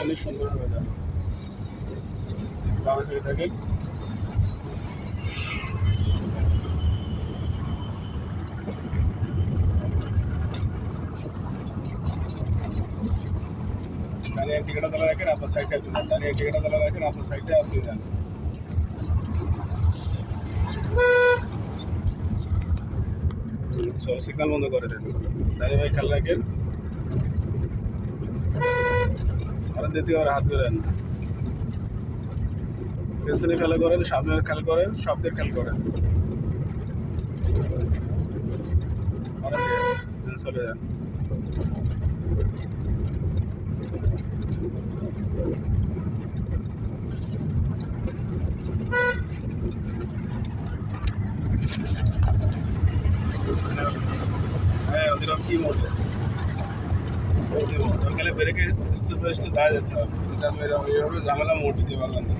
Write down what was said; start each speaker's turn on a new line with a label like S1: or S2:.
S1: অনেক সুন্দর ওয়েদার। বামে সাইডে থাকে দাঁড়িয়ে টিকিটটা তালা রাখেন, আপনার সাইডে আপনি যান। দাঁড়িয়ে টিকিটটা তালা রাখেন, আপনার সাইডে আপনি যান। সিগন্যাল বন্ধ করে দেন। দাঁড়িয়ে ভাই খেয়াল রাখেন, হরেন দিতে আর হাত ধরেন, পেছনে খেলা করেন, সামনের খেয়াল করেন, শব্দের খেয়াল করেন। হরেন দিয়ে চলে যান। হ্যাঁ ওদের কি মোটে ওখানে ব্রেকে স্টেপ বাই স্টেপ দাঁড়িয়ে যেতে হবে। এটা আমি এইভাবে ঝামেলা মোট দিতে পারলাম না।